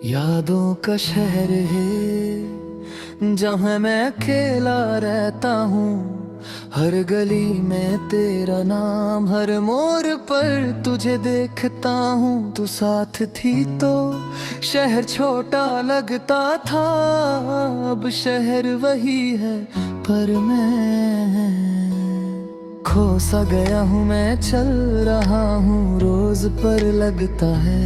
यादों का शहर है जहाँ मैं अकेला रहता हूँ। हर गली में तेरा नाम, हर मोड़ पर तुझे देखता हूँ। तू साथ थी तो शहर छोटा लगता था, अब शहर वही है पर मैं खो सा गया हूँ। मैं चल रहा हूँ रोज पर लगता है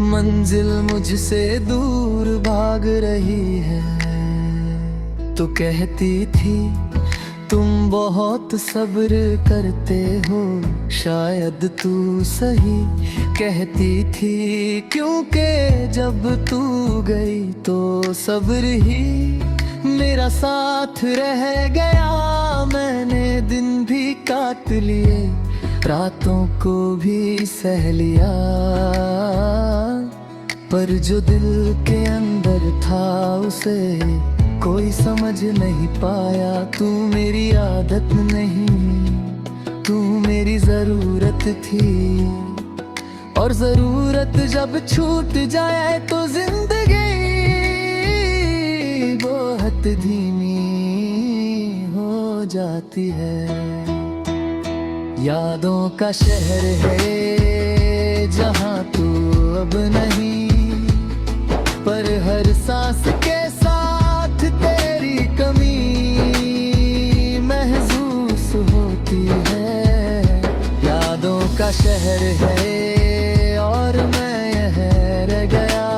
मंजिल मुझसे दूर भाग रही है। तो कहती थी तुम बहुत सब्र करते हो, शायद तू सही कहती थी, क्योंकि जब तू गई तो सब्र ही मेरा साथ रह गया। मैंने दिन भी काट लिए, रातों को भी सह लिया, पर जो दिल के अंदर था उसे कोई समझ नहीं पाया। तू मेरी आदत नहीं, तू मेरी जरूरत थी, और जरूरत जब छूट जाए तो जिंदगी बहुत धीमी हो जाती है। यादों का शहर है जहाँ तू अब नहीं, पर हर सांस के साथ तेरी कमी महसूस होती है। यादों का शहर है और मैं यह रह गया,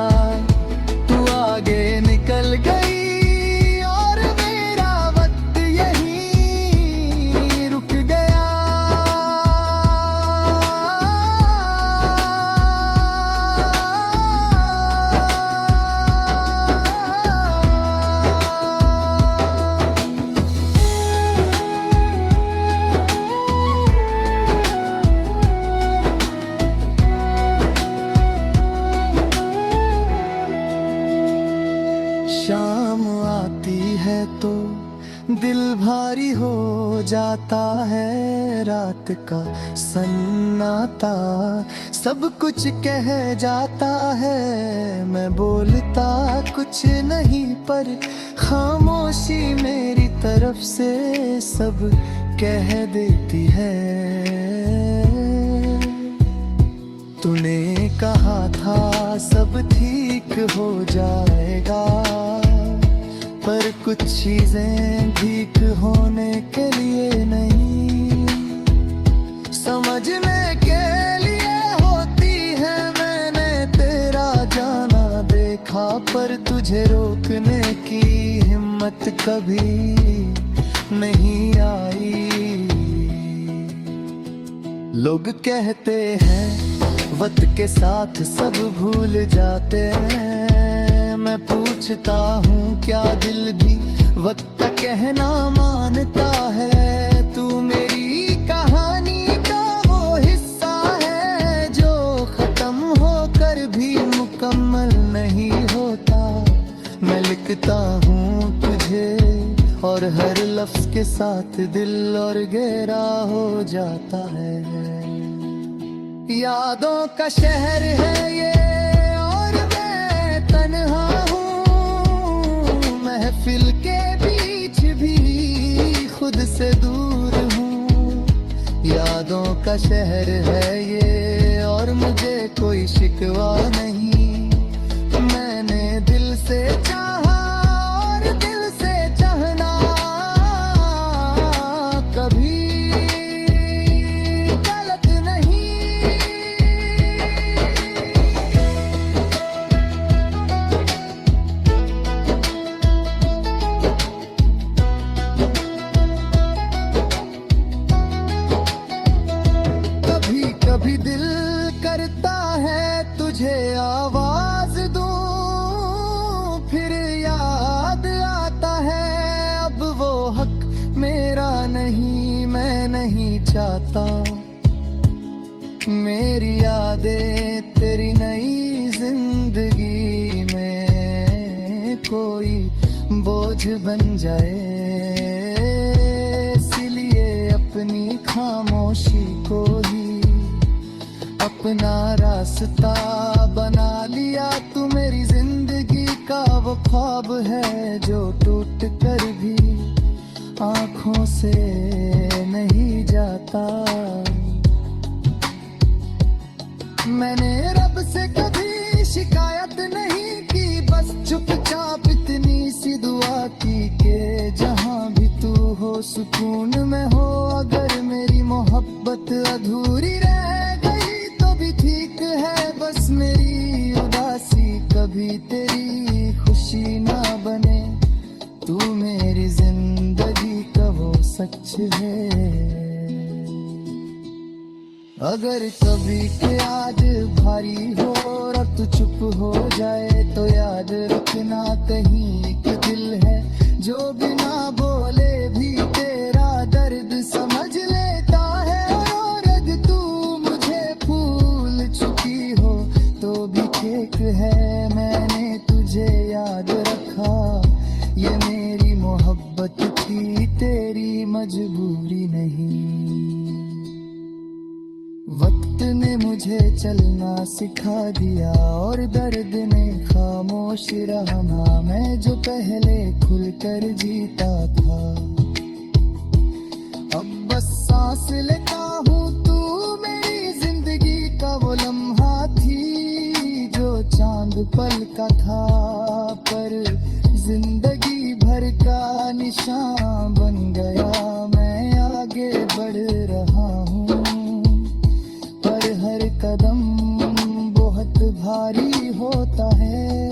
तू आगे निकल गई और मेरा वक्त यहीं रुक गया। शाम आती है तो दिल भारी हो जाता है, रात का सन्नाटा सब कुछ कह जाता है। मैं बोलता कुछ नहीं पर खामोशी मेरी तरफ से सब कह देती है। तूने कहा था सब ठीक हो जाएगा, पर कुछ चीजें ठीक होने के लिए नहीं, समझने के लिए होती है। मैंने तेरा जाना देखा, पर तुझे रोकने की हिम्मत कभी नहीं आई। लोग कहते हैं वक्त के साथ सब भूल जाते हैं, मैं पूछता हूँ क्या दिल भी वक्त का कहना मानता है। तू मेरी कहानी का वो हिस्सा है जो खत्म होकर भी मुकम्मल नहीं होता। मैं लिखता हूँ तुझे और हर लफ्ज के साथ दिल और गहरा हो जाता है। यादों का शहर है ये और मैं तन्हा हूँ, महफिल के बीच भी खुद से दूर हूँ। यादों का शहर है ये और मुझे कोई शिकवा नहीं, मैंने दिल से चाहा और दिल से चाहना कभी कभी दिल करता है तुझे आवाज दूं, फिर याद आता है अब वो हक मेरा नहीं, मैं नहीं चाहता मेरी यादें तेरी नई जिंदगी में कोई बोझ बन जाए। इसलिए अपनी खामोशी को ही अपना रास्ता बना लिया। तू मेरी जिंदगी का वो ख्वाब है जो टूट कर भी आंखों से नहीं जाता। मैंने रब से कभी शिकायत नहीं की, बस चुपचाप इतनी सी दुआ की कि जहां भी तू हो सुकून में हो। अगर मेरी मोहब्बत अधूरी रह गई तो भी ठीक है, बस मेरी उदासी कभी तेरी खुशी ना बने। तू मेरी जिंदगी का वो सच है। अगर कभी के आज भारी हो और तू चुप हो जाए तो याद रखना कहीं एक दिल है जो बिना बोले भी तेरा दर्द समझ लेता है। और अगर तू मुझे भूल चुकी हो तो भी ठीक है, मैंने तुझे याद रखा। ये मेरी मोहब्बत थी, तेरी मजबूरी नहीं। वक्त ने मुझे चलना सिखा दिया और दर्द ने खामोश रहा। मैं जो पहले खुलकर जीता था, अब बस सांस लेता हूँ। तू मेरी जिंदगी का वो लम्हा थी जो चांद पल का था, पर जिंदगी भर का निशान बन गया। मैं आगे बढ़ रहा हूँ पर हर कदम बहुत भारी होता है।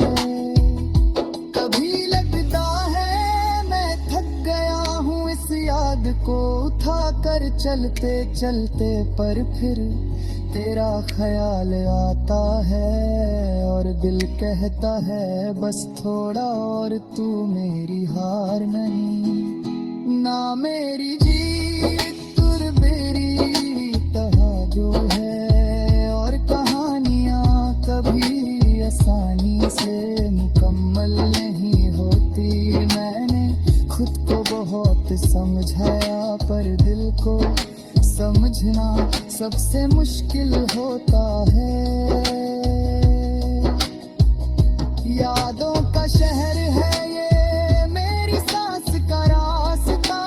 कभी लगता है मैं थक गया हूँ इस याद को उठा कर चलते चलते, पर फिर तेरा ख्याल आता है और दिल कहता है बस थोड़ा और। तू मेरी हार नहीं ना, मेरी जीत तुर मेरी तहा जो है। और कहानियाँ कभी आसानी से मुकम्मल नहीं होती। मैंने खुद को बहुत समझाया पर दिल को समझना सबसे मुश्किल होता है। यादों का शहर है ये मेरी सांस का रास्ता।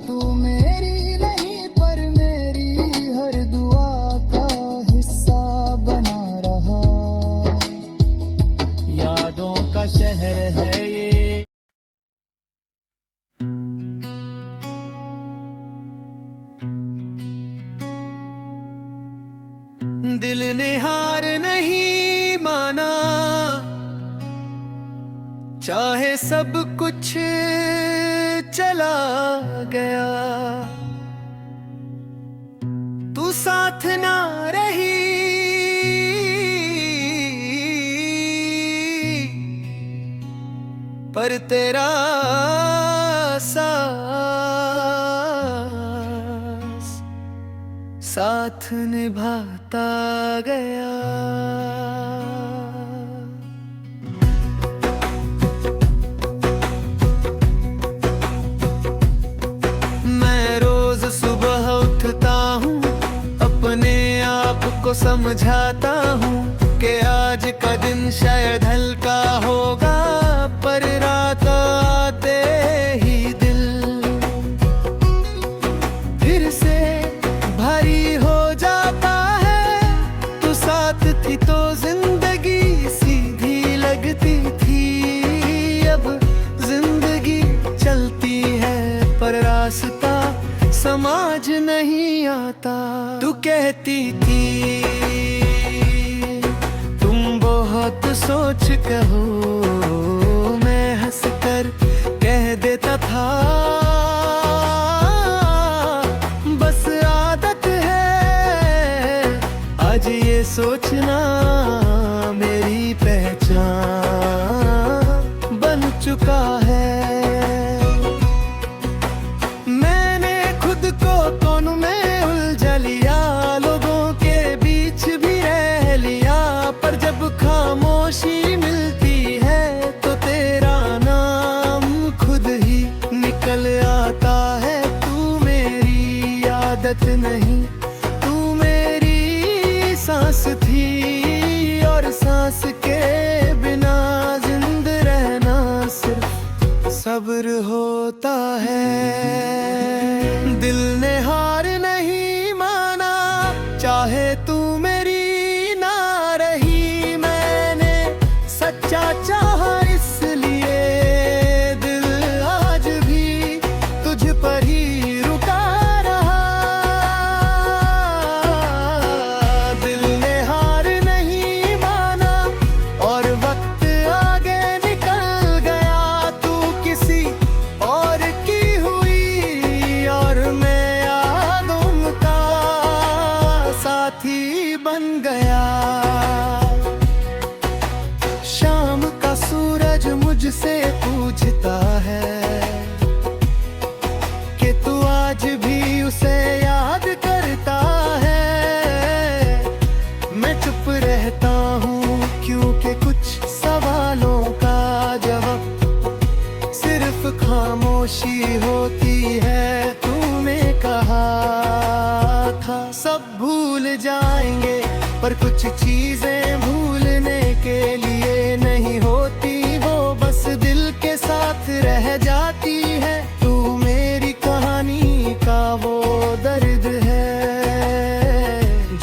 तू मेरी नहीं पर मेरी हर दुआ का हिस्सा बना रहा। यादों का शहर है ये। दिल ने हार नहीं माना, चाहे सब कुछ चला गया। तू साथ ना रही पर तेरा साथ निभाता गया। मैं रोज सुबह उठता हूँ, अपने आप को समझाता हूँ कि आज का दिन शायद हल्का होगा, पर रात आते ही दिल फिर से भारी हो जाता है। तू साथ थी तो जिंदगी सीधी लगती थी। अब जिंदगी चलती है पर रास्ता समझ नहीं आता। तू कहती थी तुम बहुत सोच कहो, मैं हंस कर कह देता था बस आदत है। आज ये सोचना मेरी पहचान बन चुका है। मैंने खुद को कोनों में उलझा लिया, लोगों के बीच भी रह लिया, पर जब खामोशी मिलती है तो तेरा नाम खुद ही निकल आता है। तू मेरी आदत नहीं, तू मेरी सांस के बिना जिंदा रहना सिर्फ सब्र होता है। दिल ने हार नहीं माना, चाहे तू मेरी ना रही। मैंने सच्चा चाहा इसलिए दिल आज भी तुझ पर ही रुका रहा। दिल ने हार नहीं माना और वक्त आगे निकल गया। तू किसी और की हुई और मैं यादों का साथी बन गया। शाम का सूरज मुझसे पूछता है कि तू आज भी उसे याद करता है। मैं चुप रहता हूँ क्योंकि कुछ सवालों का जवाब सिर्फ खामोशी होती है। तूने कहा था सब भूल जाएंगे, पर कुछ चीजें भूलने के लिए नहीं होती। वो बस दिल के साथ रह जाती है। तू मेरी कहानी का वो दर्द है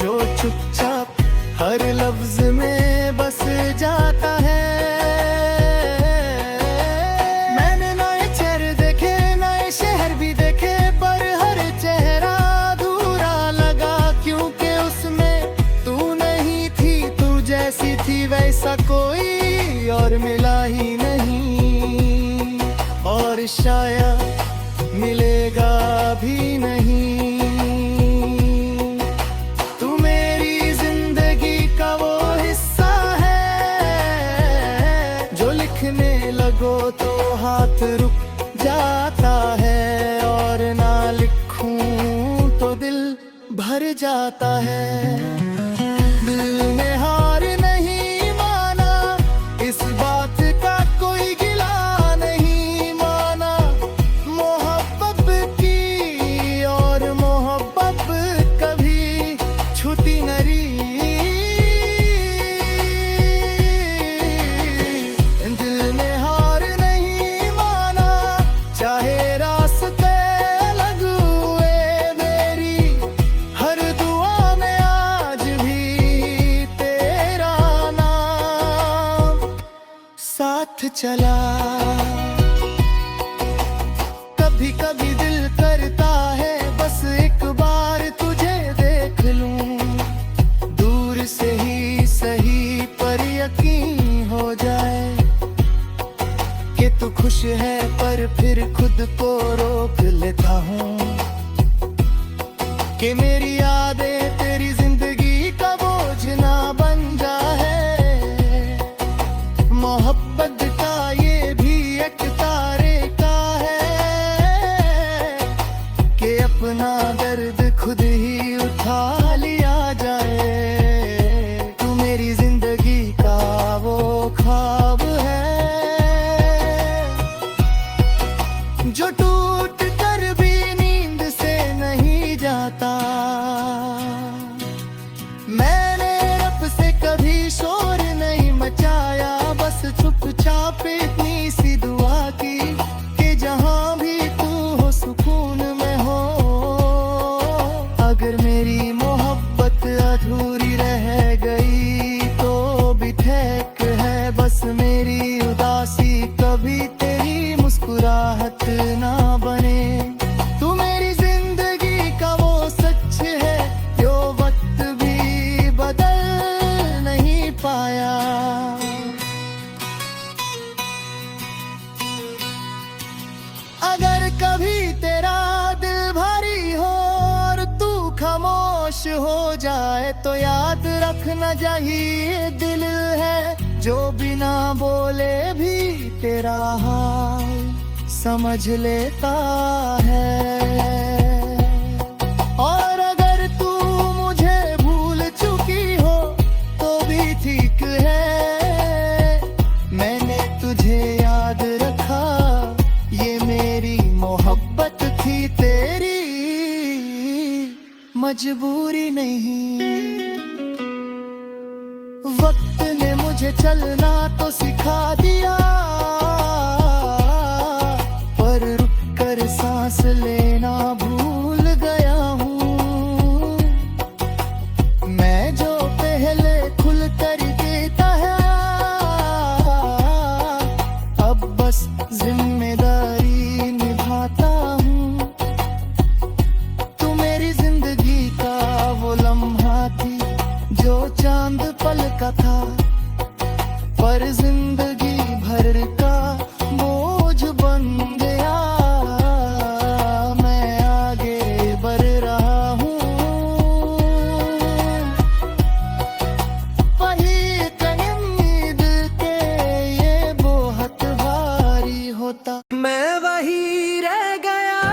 जो चुपचाप हर लफ्ज में बस जाता है। मैंने नए चेहरे देखे, नए शहर भी देखे, पर हर चेहरा अधूरा लगा क्योंकि उसमें तू नहीं थी। तू जैसी थी वैसा कोई और मिला ही नहीं, और शायद मिलेगा भी नहीं। तू मेरी जिंदगी का वो हिस्सा है जो लिखने लगो तो हाथ रुक जाता है, और ना लिखूं तो दिल भर जाता है। दिल ने हार नहीं माना, इस बात का कोई गिला नहीं माना। मोहब्बत की और मोहब्बत कभी छूती नहीं। दिल ने हार नहीं माना, चाहे रास्ते अलग हुए मेरी। हर दुआ में आज भी तेरा नाम साथ चला। कभी कभी दिल करता है बस एक बार तुझे देख लूं, दूर से ही सही पर यकीन हो जाए कि तू खुश है। पर फिर खुद को रोक लेता हूँ कि मेरी यादें तेरी जिंदगी का बोझ ना बन जाए। मोहब्बत का ये भी एक तारे का है कि अपना दर्द खुद ही उठा लिया जाए। तू मेरी जिंदगी का वो ख्वाब है जो टूट कर भी नींद से नहीं जाता। मैंने रब से कभी शोर नहीं मचाया, बस चुपचाप इतनी सी दुआ की कि जहां भी तू हो सुकून में हो। अगर मेरी मोहब्बत अधूरी रह गई तो भी ठीक है, बस मेरी उदासी कभी तेरी मुस्कुराहट ना बने। तू मेरी जिंदगी का वो सच है जो वक्त भी बदल नहीं पाया। अगर कभी तेरा दिल भारी हो और तू खामोश हो जाए तो याद रखना चाहिए दिल है जो बिना बोले भी तेरा हाल समझ लेता है। और अगर तू मुझे भूल चुकी हो तो भी ठीक है, मैंने तुझे याद रखा, ये मेरी मोहब्बत थी तेरी मजबूरी नहीं। वक्त ने मुझे चलना तो सिखा दिया, पर रुक कर सांस लेना भूल गया हूँ। मैं जो पहले खुल कर देता है, अब बस जिम्मेदारी निभाता हूँ। तू मेरी जिंदगी का वो लम्हा थी जो चांद पल का था, पर जिंदगी भर का बोझ बन गया। मैं आगे बढ़ रहा हूँ, वही एक उम्मीद के ये बहुत भारी होता। मैं वही रह गया,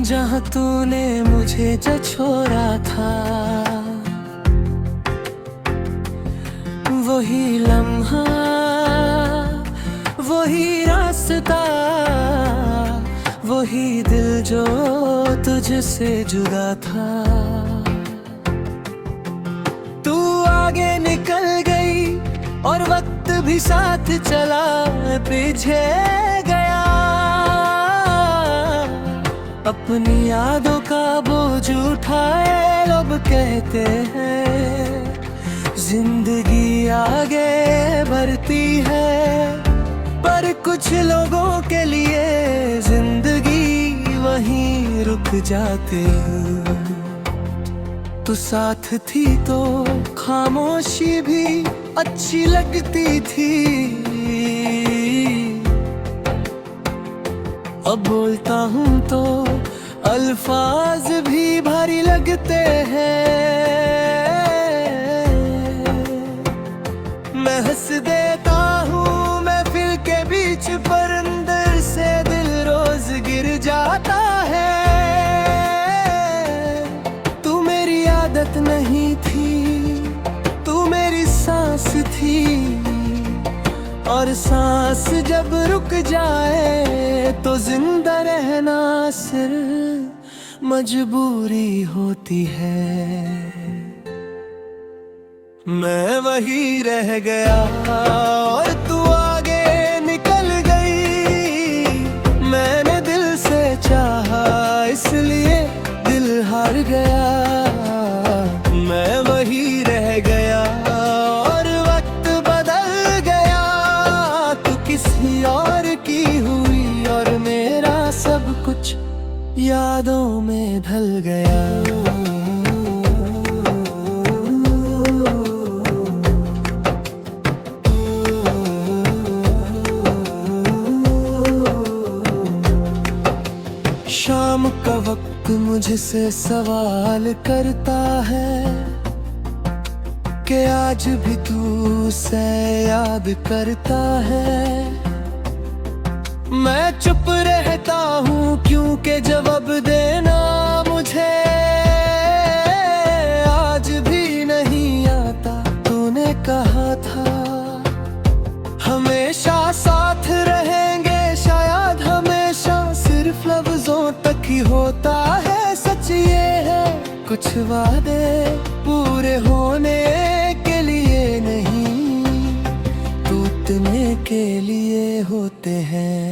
जहाँ तूने मुझे जो छोड़ा था, वही लम्हा, वही रास्ता, वही दिल जो तुझसे जुदा था। तू आगे निकल गई और वक्त भी साथ चला, पीछे गया। अपनी यादों का बोझ उठाए लोग कहते हैं, जिंदगी आगे बढ़ती है। पर कुछ लोगों के लिए जिंदगी वहीं रुक जाती है। तू साथ थी तो खामोशी भी अच्छी लगती थी, अब बोलता हूँ तो अल्फाज भी भारी लगते हैं। मैं हंस देता हूँ महफिल के बीच, पर अंदर से दिल रोज गिर जाता है। तू मेरी आदत नहीं थी, तू मेरी सांस थी, और सांस जब रुक जाए तो जिंदा रहना सिर्फ मजबूरी होती है। मैं वही रह गया और तू आगे निकल गई। मैंने दिल से चाहा इसलिए दिल हार गया। मैं वही रह गया और वक्त बदल गया। तू किसी और की हुई और मेरा सब कुछ यादों में ढल गया। शाम का वक्त मुझसे सवाल करता है कि आज भी तू उसे याद करता है। मैं चुप रहता हूँ क्योंकि जवाब देना मुझे आज भी नहीं आता। तूने कहा था हमेशा साथ रहेंगे, शायद हमेशा सिर्फ लफ्जों तक ही होता है। सच ये है कुछ वादे पूरे होने के लिए नहीं, टूटने के लिए होते हैं।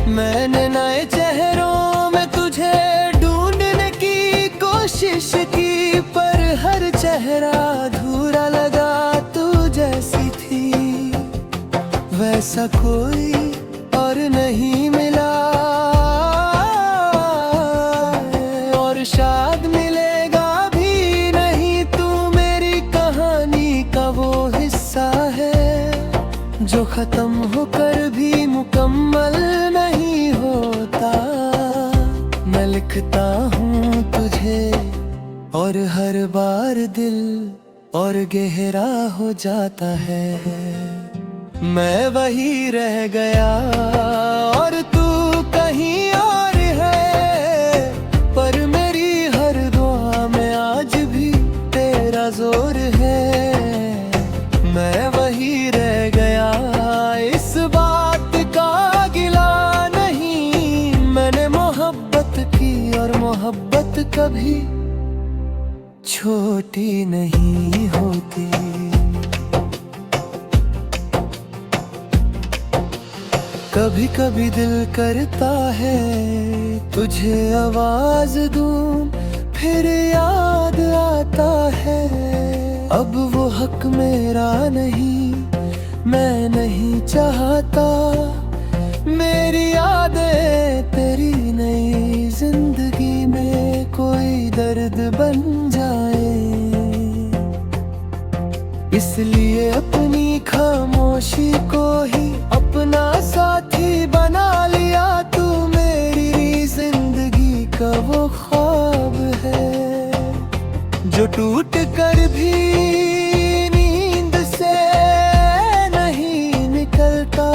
मैंने नए चेहरों में तुझे ढूंढने की कोशिश की, पर हर चेहरा अधूरा लगा। तू जैसी थी वैसा कोई और नहीं मिला, और शायद मिलेगा भी नहीं। तू मेरी कहानी का वो हिस्सा है जो खत्म होकर भी मुकम्मल नहीं होता। मैं लिखता हूँ तुझे और हर बार दिल और गहरा हो जाता है। मैं वही रह गया और तू कहीं और है, पर मेरी हर दुआ में आज भी तेरा जोर है। मैं वही रह गया, इस बात का गिला मोहब्बत कभी छोटी नहीं होती। कभी कभी दिल करता है तुझे आवाज दूं, फिर याद आता है अब वो हक मेरा नहीं, मैं नहीं चाहता मेरी यादें तेरी नई जिंदगी में कोई दर्द बन जाए। इसलिए अपनी खामोशी को ही अपना साथी बना लिया, तू मेरी जिंदगी का वो ख्वाब है जो टूट कर भी नींद से नहीं निकलता।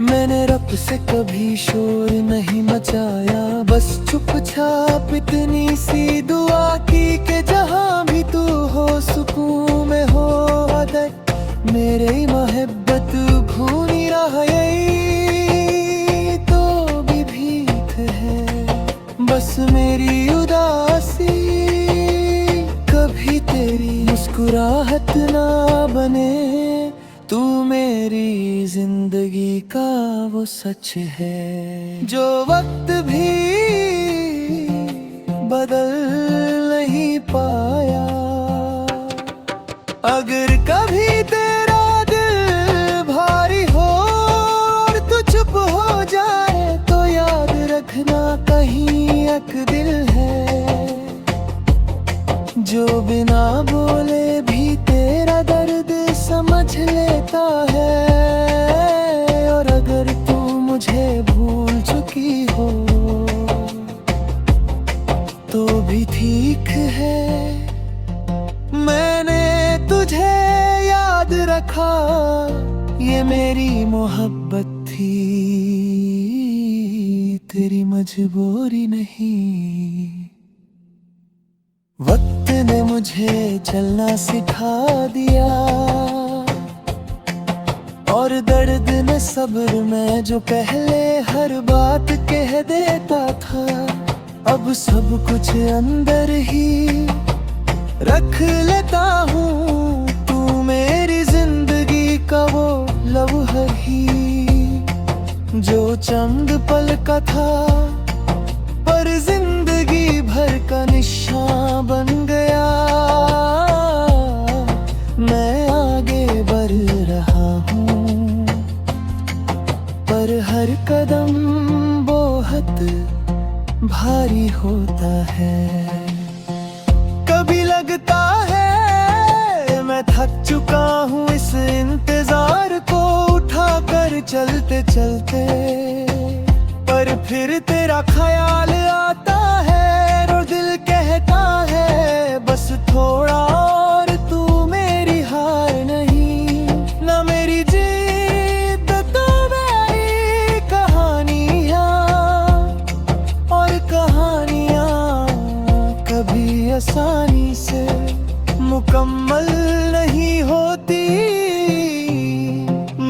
मैंने रब से कभी शोर नहीं मचाया, बस चुपचाप इतनी सी दुआ की कि जहाँ भी तू हो सुकून में हो अदर मेरी मोहब्बत भूनी रहा, यही तो भी भीख है बस मेरी उदासी, कभी तेरी मुस्कुराहट ना बने, तू मेरी जिंदगी का वो सच है जो वक्त भी बदल नहीं पाया। अगर कभी तेरा दिल भारी हो और तू चुप हो जाए तो याद रखना कहीं एक दिल है जो बिना बोले भी तेरा दर्द समझ लेता है। और अगर तू मुझे भूल चुकी हो तो भी ठीक है, मैंने तुझे याद रखा, ये मेरी मोहब्बत थी तेरी मजबूरी नहीं। वक्त ने मुझे चलना सिखा दिया और दर्द ने सब्र में जो पहले हर बात कह देता था, अब सब कुछ अंदर ही रख लेता हूँ। तू मेरी जिंदगी का वो लम्हा ही जो चंद पल का था पर जिंदगी भर का निशान बन गया। मैं आगे बढ़ रहा हूँ पर हर कदम बहुत भारी होता है। कभी लगता है मैं थक चुका हूँ इस इंतजार को उठा कर चलते चलते, पर फिर तेरा ख्याल आता है और दिल कहता है बस थोड़ा और, तू मेरी हार नहीं ना मेरी जीत, तो मेरी कहानियाँ और कहानियाँ कभी आसानी से मुकम्मल नहीं होती।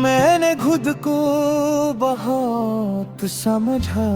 मैंने खुद को बहुत समझा।